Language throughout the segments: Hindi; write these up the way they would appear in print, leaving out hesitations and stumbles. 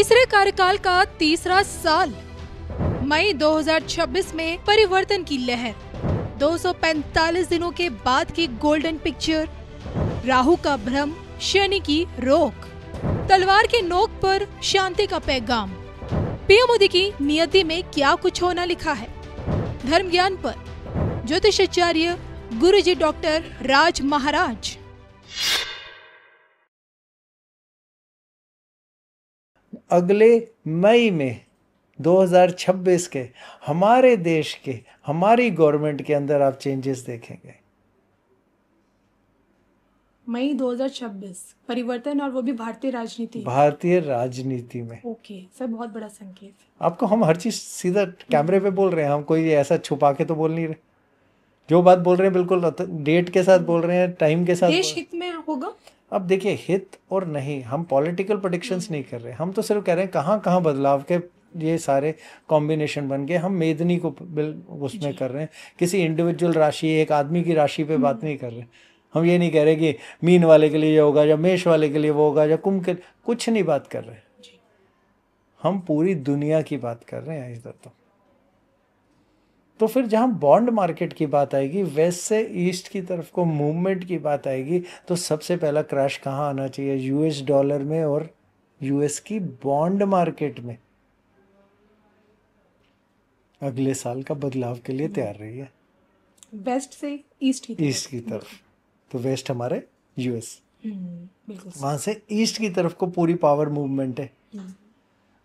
तीसरे कार्यकाल का तीसरा साल, मई 2026 में परिवर्तन की लहर, 245 दिनों के बाद की गोल्डन पिक्चर, राहु का भ्रम, शनि की रोक, तलवार के नोक पर शांति का पैगाम। पीएम मोदी की नियति में क्या कुछ होना लिखा है। धर्म ज्ञान पर ज्योतिषाचार्य गुरुजी डॉक्टर राज महाराज। अगले मई में 2026 के हमारे देश के, हमारी गवर्नमेंट के अंदर आप चेंजेस देखेंगे। मई 2026 परिवर्तन, और वो भी भारतीय राजनीति में। ओके सर, बहुत बड़ा संकेत। आपको हम हर चीज सीधा कैमरे पे बोल रहे हैं, हम कोई ऐसा छुपा के तो बोल नहीं रहे। जो बात बोल रहे हैं बिल्कुल डेट के साथ बोल रहे हैं, टाइम के साथ। देश हित में होगा। अब देखिए, हित और नहीं, हम पॉलिटिकल प्रेडिक्शंस नहीं कर रहे, हम तो सिर्फ कह रहे हैं कहाँ कहाँ बदलाव के ये सारे कॉम्बिनेशन बन गए। हम मेदनी को उसमें कर रहे हैं, किसी इंडिविजुअल राशि, एक आदमी की राशि पे बात नहीं कर रहे। हम ये नहीं कह रहे कि मीन वाले के लिए ये होगा या मेष वाले के लिए वो होगा या कुंभ के, कुछ नहीं बात कर रहे। हम पूरी दुनिया की बात कर रहे हैं इधर। तो फिर जहाँ बॉन्ड मार्केट की बात आएगी, वेस्ट से ईस्ट की तरफ को मूवमेंट की बात आएगी, तो सबसे पहला क्रैश कहाँ आना चाहिए? यूएस डॉलर में और यूएस की बॉन्ड मार्केट में। अगले साल का बदलाव के लिए तैयार रही है। वेस्ट से ईस्ट की तरफ। तो वेस्ट हमारे यूएस, बिल्कुल वहां से ईस्ट की तरफ को पूरी पावर मूवमेंट है।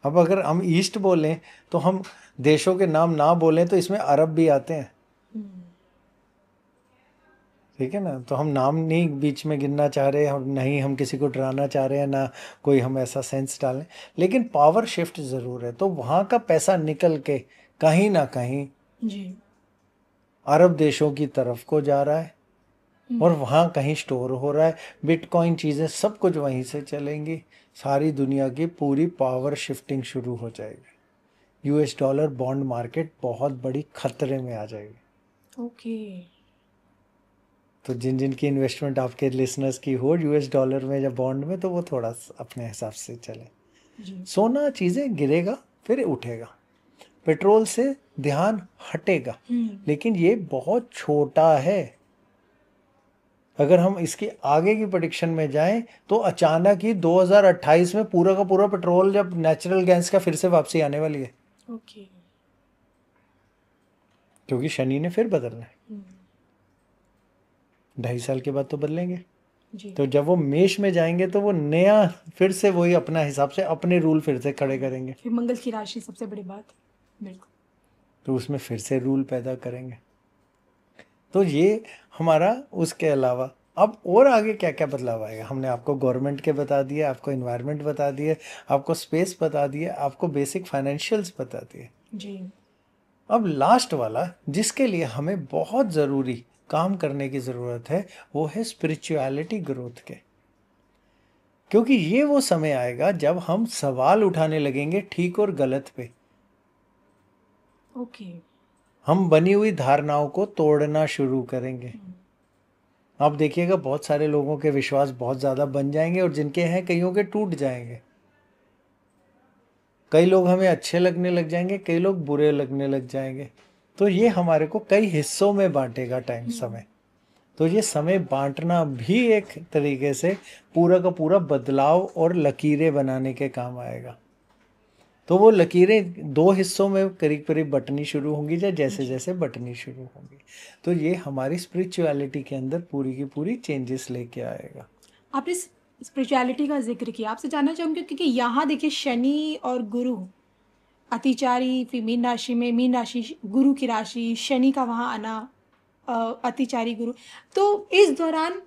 अब अगर हम ईस्ट बोलें तो हम देशों के नाम ना बोलें तो इसमें अरब भी आते हैं, ठीक है ना। तो हम नाम नहीं बीच में गिनना चाह रहे, हम नहीं, हम किसी को डराना चाह रहे हैं ना, कोई हम ऐसा सेंस डालें, लेकिन पावर शिफ्ट ज़रूर है। तो वहाँ का पैसा निकल के कहीं ना कहीं अरब देशों की तरफ को जा रहा है और वहाँ कहीं स्टोर हो रहा है। बिटकॉइन चीज़ें सब कुछ वहीं से चलेंगी। सारी दुनिया की पूरी पावर शिफ्टिंग शुरू हो जाएगी। यूएस डॉलर बॉन्ड मार्केट बहुत बड़ी खतरे में आ जाएगी। ओके। तो जिन जिन की इन्वेस्टमेंट आपके लिसनर्स की हो यूएस डॉलर में या बॉन्ड में, तो वो थोड़ा अपने हिसाब से चले। सोना चीज़ें गिरेगा फिर उठेगा, पेट्रोल से ध्यान हटेगा, लेकिन ये बहुत छोटा है। अगर हम इसके आगे की प्रेडिक्शन में जाएं तो अचानक ही 2028 में पूरा का पूरा पेट्रोल, जब नेचुरल गैस का फिर से वापसी आने वाली है। ओके। क्योंकि शनि ने फिर बदलना है। 2.5 साल के बाद तो बदलेंगे जी। तो जब वो मेष में जाएंगे तो वो नया फिर से वही अपना हिसाब से अपने रूल फिर से खड़े करेंगे। फिर मंगल की राशि सबसे बड़ी बात, बिल्कुल। तो उसमें फिर से रूल पैदा करेंगे। तो ये हमारा, उसके अलावा अब और आगे क्या क्या बदलाव आएगा। हमने आपको गवर्नमेंट के बता दिए, आपको इन्वायरमेंट बता दिए, आपको स्पेस बता दिए, आपको बेसिक फाइनेंशियल्स बता दिए जी। अब लास्ट वाला जिसके लिए हमें बहुत ज़रूरी काम करने की ज़रूरत है, वो है स्पिरिचुअलिटी ग्रोथ के। क्योंकि ये वो समय आएगा जब हम सवाल उठाने लगेंगे ठीक और गलत पे। ओके। हम बनी हुई धारणाओं को तोड़ना शुरू करेंगे। आप देखिएगा बहुत सारे लोगों के विश्वास बहुत ज़्यादा बन जाएंगे और जिनके हैं कईयों के टूट जाएंगे। कई लोग हमें अच्छे लगने लग जाएंगे, कई लोग बुरे लगने लग जाएंगे। तो ये हमारे को कई हिस्सों में बांटेगा टाइम, समय। तो ये समय बांटना भी एक तरीके से पूरा का पूरा बदलाव और लकीरें बनाने के काम आएगा। तो वो लकीरें 2 हिस्सों में करीब करीब बटनी शुरू होंगी, जैसे जैसे बटनी शुरू होंगी। तो ये हमारी स्पिरिचुअलिटी के अंदर पूरी की पूरी चेंजेस लेके आएगा। आपने स्पिरिचुअलिटी का जिक्र किया, आपसे जानना चाहूँगी क्योंकि यहाँ देखिए शनि और गुरु अतिचारी, फिर मीन राशि में, मीन राशि गुरु की राशि, शनि का वहाँ आना, अतिचारी गुरु। तो इस दौरान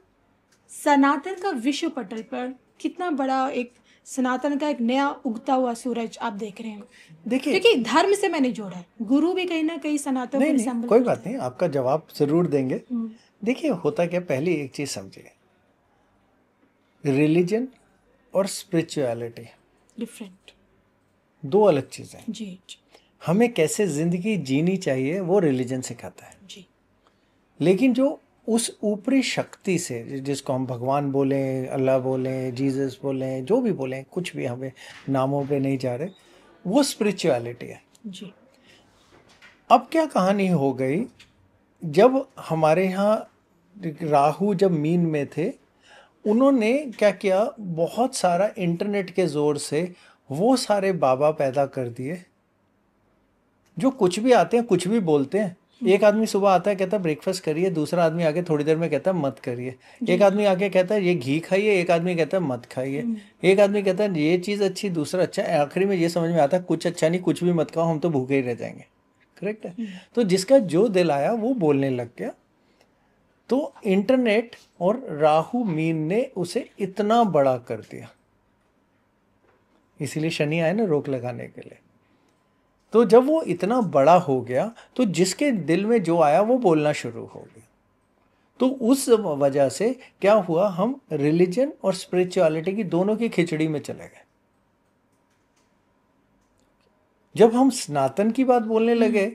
सनातन का विश्व पटल पर कितना बड़ा एक सनातन का एक नया उगता हुआ सूरज आप देख रहे हैं। देखिए, क्योंकि धर्म से मैंने जोड़ा है, गुरु भी कहीं ना कहीं सनातन को रिसेंबल। कोई बात नहीं, आपका जवाब जरूर देंगे। देखिए होता क्या, पहली एक चीज समझिए, रिलीजन और स्पिरिचुअलिटी डिफरेंट, 2 अलग चीजें जी। हमें कैसे जिंदगी जीनी चाहिए वो रिलीजन सिखाता है जी। लेकिन जो उस ऊपरी शक्ति से, जिसको हम भगवान बोलें, अल्लाह बोलें, जीसस बोलें, जो भी बोलें, कुछ भी, हमें नामों पे नहीं जा रहे, वो स्पिरिचुअलिटी है जी। अब क्या कहानी हो गई, जब हमारे यहाँ राहु जब मीन में थे, उन्होंने क्या किया, बहुत सारा इंटरनेट के जोर से वो सारे बाबा पैदा कर दिए जो कुछ भी आते हैं, कुछ भी बोलते हैं। एक आदमी सुबह आता है, कहता है ब्रेकफास्ट करिए, दूसरा आदमी आके थोड़ी देर में कहता है मत करिए, एक आदमी आके कहता है ये घी खाइए, एक आदमी कहता है मत खाइए, एक आदमी कहता है ये चीज़ अच्छी, दूसरा अच्छा, आखिरी में ये समझ में आता है कुछ अच्छा नहीं, कुछ भी मत खाओ, हम तो भूखे ही रह जाएंगे। करेक्ट है। तो जिसका जो दिल आया वो बोलने लग गया। तो इंटरनेट और राहु मीन ने उसे इतना बड़ा कर दिया, इसीलिए शनि आए ना रोक लगाने के लिए। तो जब वो इतना बड़ा हो गया तो जिसके दिल में जो आया वो बोलना शुरू हो गया। तो उस वजह से क्या हुआ, हम रिलीजन और स्पिरिचुअलिटी की दोनों की खिचड़ी में चले गए। जब हम सनातन की बात बोलने लगे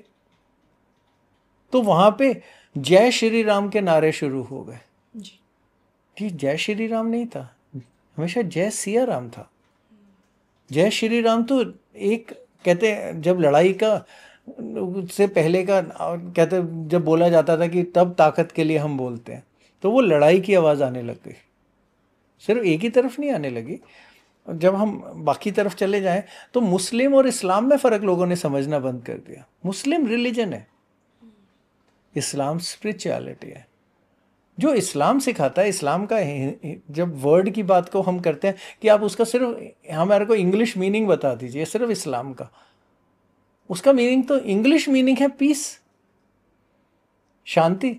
तो वहां पे जय श्री राम के नारे शुरू हो गए। जी, जय श्री राम नहीं था, हमेशा जय सिया राम था। जय श्री राम तो एक, कहते हैं जब लड़ाई का से पहले का, कहते जब बोला जाता था कि तब ताकत के लिए हम बोलते हैं, तो वो लड़ाई की आवाज़ आने लग गई, सिर्फ एक ही तरफ नहीं आने लगी। जब हम बाकी तरफ चले जाएं तो मुस्लिम और इस्लाम में फ़र्क लोगों ने समझना बंद कर दिया। मुस्लिम रिलीजन है, इस्लाम स्पिरिचुअलिटी है। जो इस्लाम सिखाता है, इस्लाम का जब वर्ड की बात को हम करते हैं कि आप उसका सिर्फ हमारे को इंग्लिश मीनिंग बता दीजिए, सिर्फ इस्लाम का, उसका मीनिंग तो इंग्लिश मीनिंग है पीस, शांति।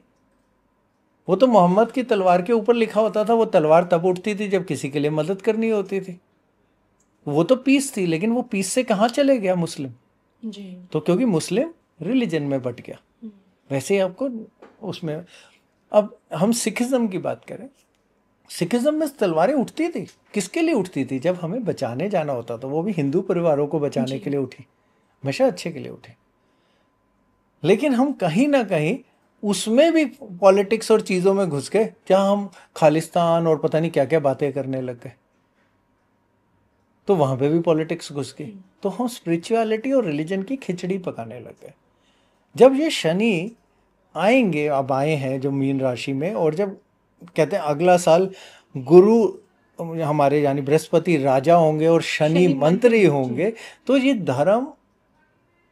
वो तो मोहम्मद की तलवार के ऊपर लिखा होता था, वो तलवार तब उठती थी जब किसी के लिए मदद करनी होती थी, वो तो पीस थी। लेकिन वो पीस से कहाँ चले गया मुस्लिम जी। तो क्योंकि मुस्लिम रिलीजन में बट गया। वैसे ही आपको उसमें, अब हम सिखिज्म की बात करें, सिखिज्म में तलवारें उठती थी, किसके लिए उठती थी, जब हमें बचाने जाना होता था, वो भी हिंदू परिवारों को बचाने के लिए उठी, हमेशा अच्छे के लिए उठी। लेकिन हम कहीं ना कहीं उसमें भी पॉलिटिक्स और चीज़ों में घुस गए, जहाँ हम खालिस्तान और पता नहीं क्या क्या बातें करने लग गए, तो वहाँ पे भी पॉलिटिक्स घुस गई। तो हम स्पिरिचुअलिटी और रिलीजन की खिचड़ी पकाने लग गए। जब ये शनि आएंगे, अब आए हैं जो मीन राशि में, और जब कहते हैं अगला साल गुरु हमारे यानी बृहस्पति राजा होंगे और शनि मंत्री होंगे, तो ये धर्म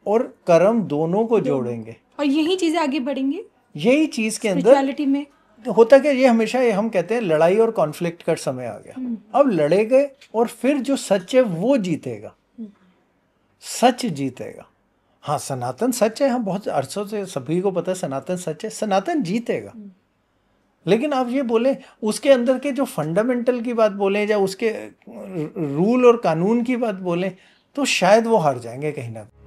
और कर्म दोनों को जोड़ेंगे और यही चीजें आगे बढ़ेंगे। यही चीज के अंदर स्पिरिचुअलिटी में होता क्या, ये हमेशा ये हम कहते हैं लड़ाई और कॉन्फ्लिक्ट का समय आ गया। अब लड़े गए और फिर जो सच है वो जीतेगा, सच जीतेगा। हाँ, सनातन सच है, हम बहुत अरसों से सभी को पता है सनातन सच है, सनातन जीतेगा। लेकिन आप ये बोले उसके अंदर के जो फंडामेंटल की बात बोलें या उसके रूल और कानून की बात बोलें, तो शायद वो हार जाएंगे कहीं ना कहीं।